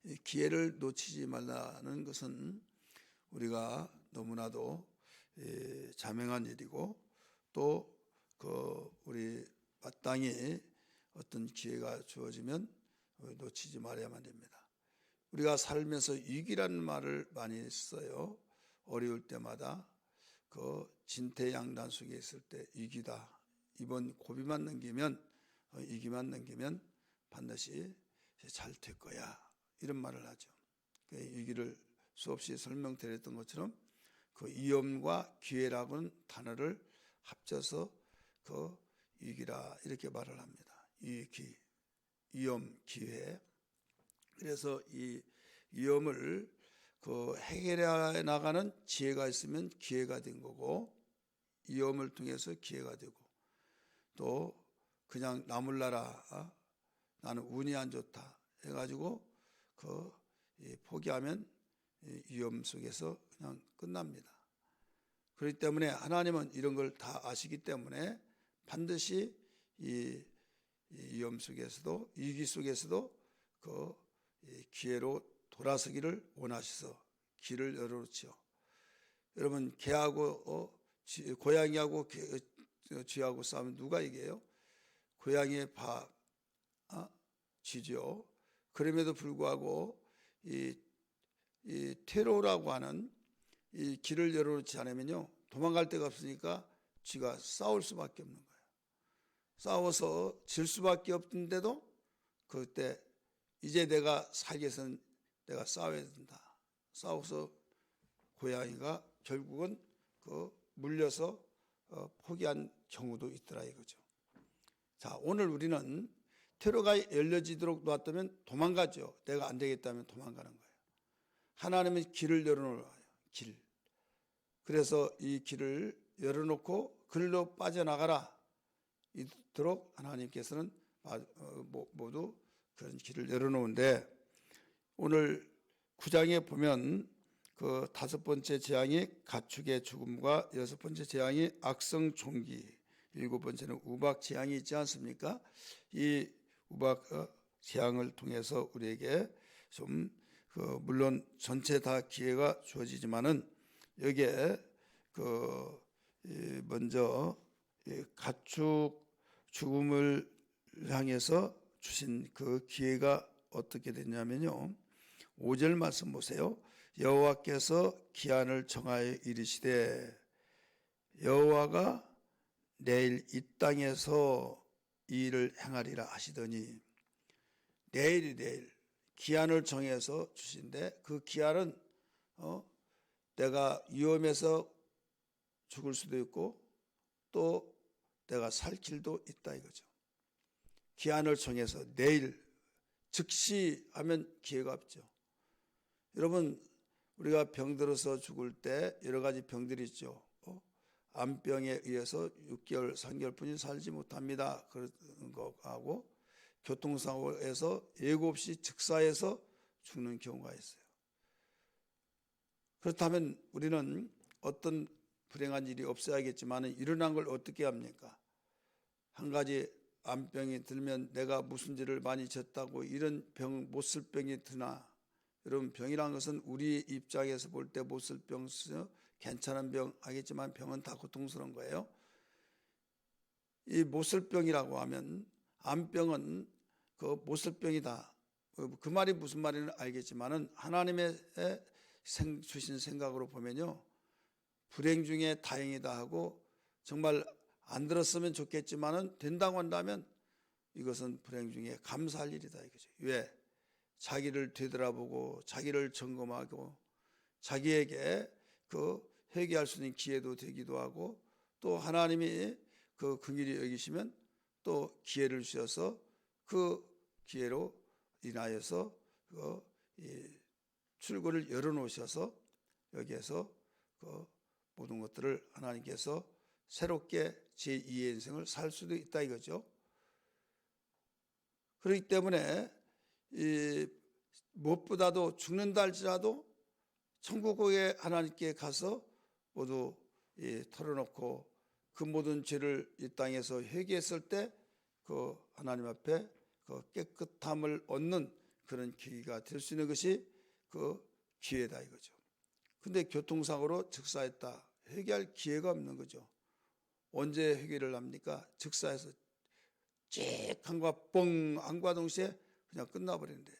이 기회를 놓치지 말라는 것은 우리가 너무나도 자명한 일이고, 또 우리 마땅히 어떤 기회가 주어지면 놓치지 말아야만 됩니다. 우리가 살면서 위기라는 말을 많이 써요. 어려울 때마다 진퇴양난 속에 있을 때 위기다. 이번 고비만 넘기면, 위기만 넘기면 반드시 잘 될 거야. 이런 말을 하죠. 위기를 수없이 설명드렸던 것처럼 위험과 기회라고는 단어를 합쳐서 위기라 이렇게 말을 합니다. 위험, 기회. 그래서 이 위험을 해결해 나가는 지혜가 있으면 기회가 된 거고, 위험을 통해서 기회가 되고, 또 그냥 나몰라라, 나는 운이 안 좋다 해가지고 포기하면 위험 속에서 그냥 끝납니다. 그렇기 때문에 하나님은 이런 걸 다 아시기 때문에 반드시 이 위험 속에서도, 위기 속에서도 기회로 돌아서기를 원하셔서 길을 열어놓죠. 여러분, 개하고 고양이하고 쥐하고 싸우면 누가 이겨요? 고양이의 쥐죠. 그럼에도 불구하고 이 테러라고 하는 이 길을 열어놓지 않으면요, 도망갈 데가 없으니까 쥐가 싸울 수밖에 없는 거예요. 싸워서 질 수밖에 없는데도 그때 이제 내가 살기 위해서는 내가 싸워야 된다. 싸워서 고양이가 결국은 물려서 포기한 경우도 있더라 이거죠. 자, 오늘 우리는 테러가 열려지도록 놨다면 도망가죠. 내가 안 되겠다면 도망가는 거예요. 하나님은 길을 열어놓아요. 길. 그래서 이 길을 열어놓고 그리로 빠져나가라. 이토록 하나님께서는 모두 그런 길을 열어놓은데, 오늘 9장에 보면 그 5번째 재앙이 가축의 죽음과 6번째 재앙이 악성 종기, 7번째는 우박 재앙이 있지 않습니까? 이 우박 재앙을 통해서 우리에게 좀 물론 전체 다 기회가 주어지지만은 여기에 먼저 가축 죽음을 향해서 주신 그 기회가 어떻게 됐냐면요, 5절 말씀 보세요. 여호와께서 기한을 정하여 이르시되 여호와가 내일 이 땅에서 이 일을 행하리라 하시더니, 내일 기한을 정해서 주신데, 그 기한은 내가 위험해서 죽을 수도 있고 또 내가 살 길도 있다 이거죠. 기한을 정해서 내일, 즉시 하면 기회가 없죠. 여러분, 우리가 병들어서 죽을 때 여러 가지 병들이 있죠. 암병에 의해서 6개월, 3개월뿐이 살지 못합니다. 그런 거하고, 교통사고에서 예고 없이 즉사해서 죽는 경우가 있어요. 그렇다면 우리는 어떤 불행한 일이 없어야겠지만 일어난 걸 어떻게 합니까? 한 가지 암병이 들면 내가 무슨 죄를 많이 졌다고 이런 병, 못 쓸 병이 드나? 여러분, 병이란 것은 우리 입장에서 볼 때 못 쓸 병, 괜찮은 병 하겠지만 병은 다 고통스러운 거예요. 이 못 쓸 병이라고 하면, 암병은 못 쓸 병이다. 그 말이 무슨 말인지 알겠지만은 하나님의 주신 생각으로 보면요, 불행 중에 다행이다 하고, 정말 안 들었으면 좋겠지만은 된다고 한다면 이것은 불행 중에 감사할 일이다 이거죠. 왜? 자기를 되돌아보고 자기를 점검하고 자기에게 회개할 수 있는 기회도 되기도 하고, 또 하나님이 긍휼히 여기시면 또 기회를 주셔서 그 기회로 인하여서 출구를 열어놓으셔서 여기에서 모든 것들을 하나님께서 새롭게 제2의 인생을 살 수도 있다 이거죠. 그렇기 때문에 무엇보다도 죽는다 할지라도 천국에 하나님께 가서 모두 털어놓고 그 모든 죄를 이 땅에서 회개했을 때 하나님 앞에 깨끗함을 얻는 그런 계기가 될 수 있는 것이 그 기회다 이거죠. 근데 교통사고로 즉사했다. 회개할 기회가 없는 거죠. 언제 회개를 합니까? 즉사해서 찍 한과 뻥 한과 동시에 그냥 끝나버린대요.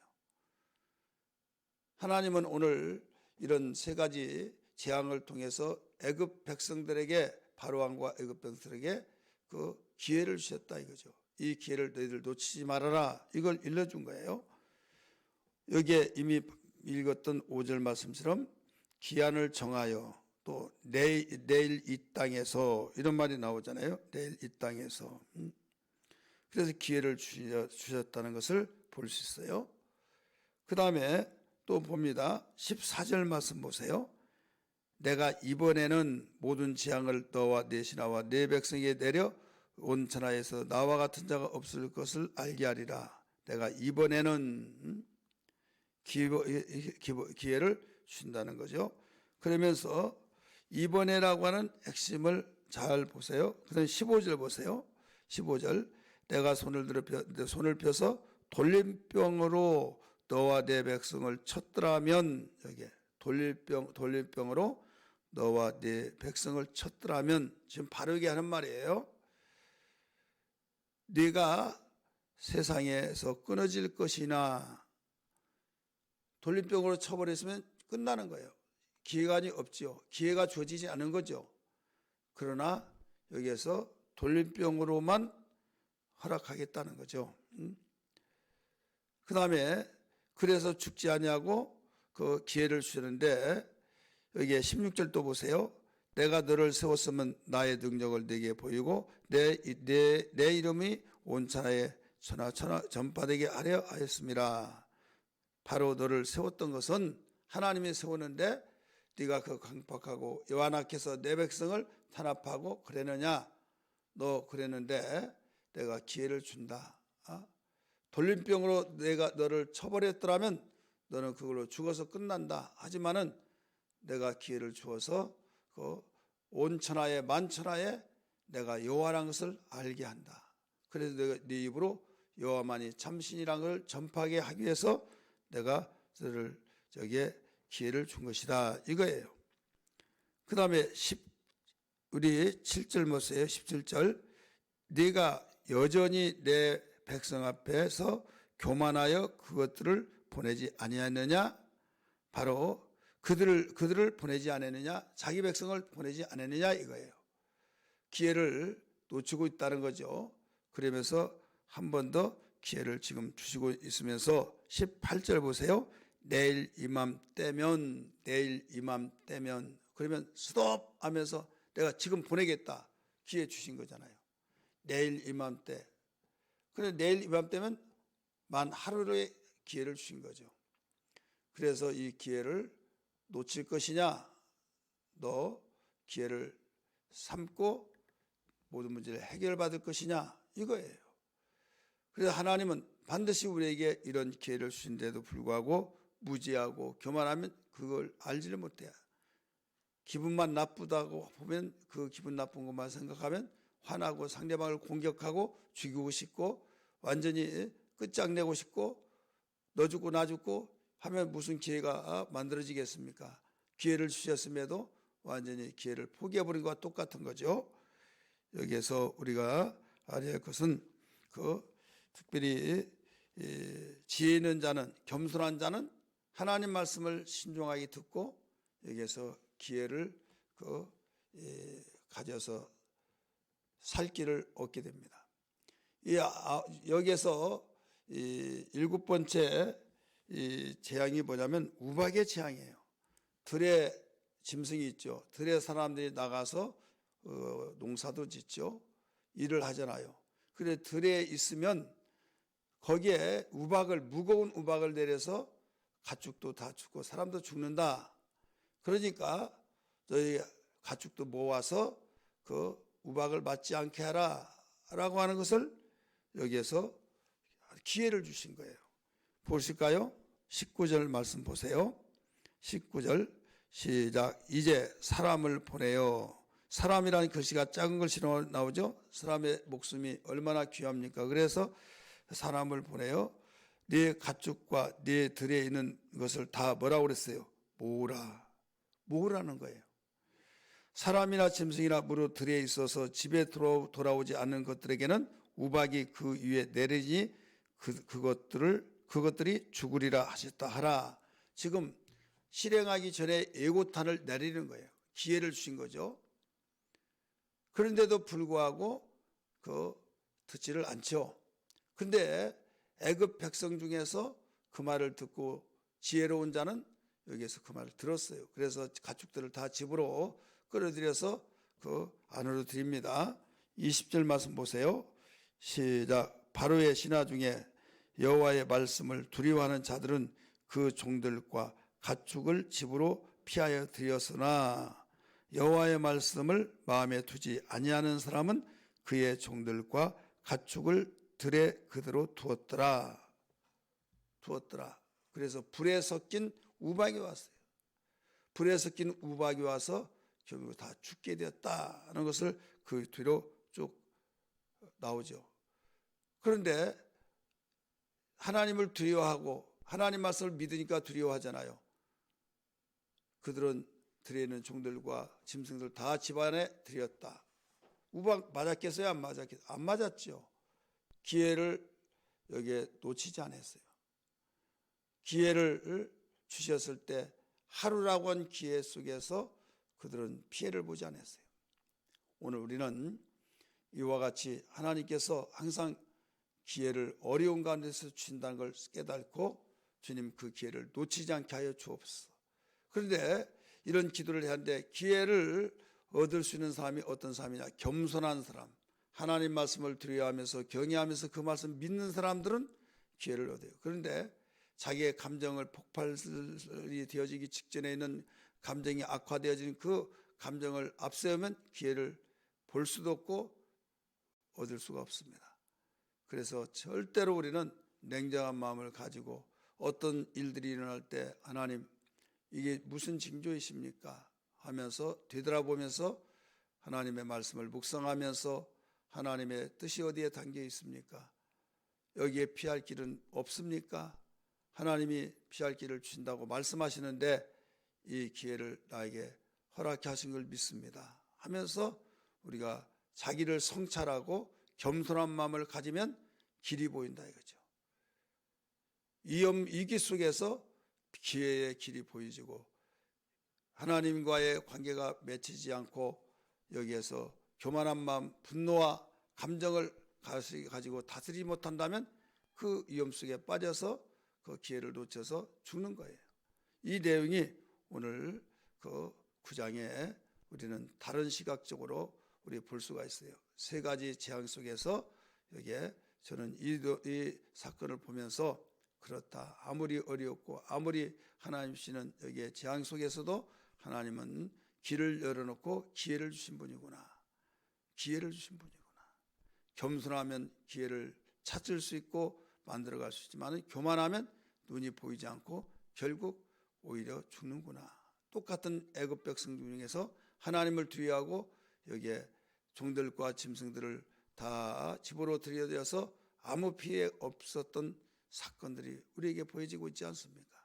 하나님은 오늘 이런 세 가지 재앙을 통해서 애굽 백성들에게, 바로 왕과 애굽 백성들에게 그 기회를 주셨다 이거죠. 이 기회를 너희들 놓치지 말아라, 이걸 일러준 거예요. 여기에 이미 읽었던 5절 말씀처럼 기한을 정하여, 또 내일 이 땅에서, 이런 말이 나오잖아요. 내일 이 땅에서. 그래서 기회를 주셨다는 것을 볼 수 있어요. 그 다음에 또 봅니다. 14절 말씀 보세요. 내가 이번에는 모든 재앙을 너와 내 신하와 내 백성에게 내려 온 천하에서 나와 같은 자가 없을 것을 알게 하리라. 내가 이번에는 기회를 준다는 거죠. 그러면서 이번에라고 하는 핵심을 잘 보세요. 그다음 15절 보세요. 15절 내가 손을 펴서 돌림병으로 너와 내 백성을 쳤더라면, 여기에 돌림병으로 너와 내 백성을 쳤더라면, 지금 바르게 하는 말이에요. 네가 세상에서 끊어질 것이나, 돌림병으로 쳐버렸으면 끝나는 거예요. 기회가 없죠. 기회가 주어지지 않은 거죠. 그러나 여기에서 돌림병으로만 허락하겠다는 거죠. 그 다음에 그래서 죽지 아니하고 그 기회를 주셨는데, 여기에 16절 또 보세요. 내가 너를 세웠으면 나의 능력을 네게 보이고 내 이름이 온 천하에 전파되게 하려 하였습니다. 바로 너를 세웠던 것은 하나님이 세웠는데 네가 그 강팍하고 요한하께서 내 백성을 탄압하고 그랬느냐? 너 그랬는데 내가 기회를 준다. 돌림병으로 내가 너를 쳐버렸더라면 너는 그걸로 죽어서 끝난다. 하지만은 내가 기회를 주어서 그 온 천하에 만천하에 내가 여호와라는 것을 알게 한다. 그래서 내가 네 입으로 여호와만이 참신이라는 걸 전파하게 하기 위해서 내가 너를 저기에 기회를 준 것이다 이거예요. 그 다음에 우리 7절 보세요. 17절 네가 여전히 내 백성 앞에서 교만하여 그것들을 보내지 아니하느냐? 바로 그들을 보내지 않았느냐? 자기 백성을 보내지 않았느냐 이거예요. 기회를 놓치고 있다는 거죠. 그러면서 한 번 더 기회를 지금 주시고 있으면서 18절 보세요. 내일 이맘때면 그러면 스톱 하면서 내가 지금 보내겠다. 기회 주신 거잖아요. 내일 이맘때. 그런데 내일 이맘때면 만 하루의 기회를 주신 거죠. 그래서 이 기회를 놓칠 것이냐, 너 기회를 삼고 모든 문제를 해결받을 것이냐 이거예요. 그래서 하나님은 반드시 우리에게 이런 기회를 주신데도 불구하고 무지하고 교만하면 그걸 알지를 못해요. 기분만 나쁘다고 보면 그 기분 나쁜 것만 생각하면 화나고 상대방을 공격하고 죽이고 싶고 완전히 끝장내고 싶고 너 죽고 나 죽고 하면 무슨 기회가 만들어지겠습니까? 기회를 주셨음에도 완전히 기회를 포기해버린 것과 똑같은 거죠. 여기에서 우리가 알아야 할 것은 특별히 지혜 있는 자는, 겸손한 자는 하나님 말씀을 신중하게 듣고 여기에서 기회를 가져서 살 길을 얻게 됩니다. 여기에서 7번째 재앙이 뭐냐면 우박의 재앙이에요. 들에 짐승이 있죠. 들에 사람들이 나가서 농사도 짓죠. 일을 하잖아요. 그래 들에 있으면 거기에 무거운 우박을 내려서 가축도 다 죽고 사람도 죽는다. 그러니까 저희 가축도 모아서 그 우박을 맞지 않게 하라라고 하는 것을 여기에서 기회를 주신 거예요. 보실까요? 19절 말씀 보세요. 19절 시작. 이제 사람을 보내요. 사람이라는 글씨가 작은 글씨로 나오죠. 사람의 목숨이 얼마나 귀합니까? 그래서 사람을 보내요. 네 가축과 네 들에 있는 것을 다 뭐라고 그랬어요? 모으라는 거예요. 사람이나 짐승이나 무릇 들에 있어서 집에 돌아오지 않는 것들에게는 우박이 그 위에 내리니 그것들이 죽으리라 하셨다 하라. 지금 실행하기 전에 예고탄을 내리는 거예요. 기회를 주신 거죠. 그런데도 불구하고 듣지를 않죠. 근데 애굽 백성 중에서 그 말을 듣고 지혜로운 자는 여기에서 그 말을 들었어요. 그래서 가축들을 다 집으로 끌어들여서 그 안으로 드립니다. 20절 말씀 보세요. 시작. 바로의 신하 중에 여호와의 말씀을 두려워하는 자들은 그 종들과 가축을 집으로 피하여 들였으나 여호와의 말씀을 마음에 두지 아니하는 사람은 그의 종들과 가축을 들에 그대로 두었더라. 그래서 불에 섞인 우박이 왔어요. 불에 섞인 우박이 와서 결국 다 죽게 되었다는 것을 그 뒤로 쭉 나오죠. 그런데 하나님을 두려워하고 하나님 말씀을 믿으니까 두려워하잖아요. 그들은 들에 있는 종들과 짐승들 다 집안에 들였다. 우박 맞았겠어요? 안 맞았겠어요? 안 맞았죠. 기회를 여기에 놓치지 않았어요. 기회를 주셨을 때 하루라고 한 기회 속에서 그들은 피해를 보지 않았어요. 오늘 우리는 이와 같이 하나님께서 항상 기회를 어려운 가운데서 주신다는 걸 깨닫고 주님 그 기회를 놓치지 않게 하여 주옵소서. 그런데 이런 기도를 하는데 기회를 얻을 수 있는 사람이 어떤 사람이냐? 겸손한 사람, 하나님 말씀을 두려워하면서 경외하면서 그 말씀 믿는 사람들은 기회를 얻어요. 그런데 자기의 감정을 폭발이 되어지기 직전에 있는 감정이 악화되어지는 그 감정을 앞세우면 기회를 볼 수도 없고 얻을 수가 없습니다. 그래서 절대로 우리는 냉정한 마음을 가지고 어떤 일들이 일어날 때 하나님 이게 무슨 징조이십니까? 하면서 되돌아보면서 하나님의 말씀을 묵상하면서 하나님의 뜻이 어디에 담겨 있습니까? 여기에 피할 길은 없습니까? 하나님이 피할 길을 주신다고 말씀하시는데 이 기회를 나에게 허락해 하신 걸 믿습니다 하면서 우리가 자기를 성찰하고 겸손한 마음을 가지면 길이 보인다 이거죠. 위기 속에서 기회의 길이 보이지고 하나님과의 관계가 맺히지 않고 여기에서 교만한 마음, 분노와 감정을 가지고 다스리지 못한다면 그 위험 속에 빠져서 그 기회를 놓쳐서 죽는 거예요. 이 내용이 오늘 그 9장에 우리는 다른 시각적으로 우리 볼 수가 있어요. 세 가지 재앙 속에서 여기에 저는 이 사건을 보면서 그렇다. 아무리 어렵고 아무리 하나님 주시는 여기에 재앙 속에서도 하나님은 길을 열어놓고 기회를 주신 분이구나. 기회를 주신 분이구나. 겸손하면 기회를 찾을 수 있고 만들어갈 수 있지만 교만하면 눈이 보이지 않고 결국 오히려 죽는구나. 똑같은 애굽 백성 중에서 하나님을 두려워하고 여기에 종들과 짐승들을 다 집으로 들여들여서 아무 피해 없었던 사건들이 우리에게 보여지고 있지 않습니까?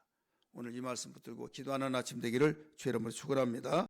오늘 이 말씀 붙들고 기도하는 아침 되기를 주의 이름으로 축원합니다.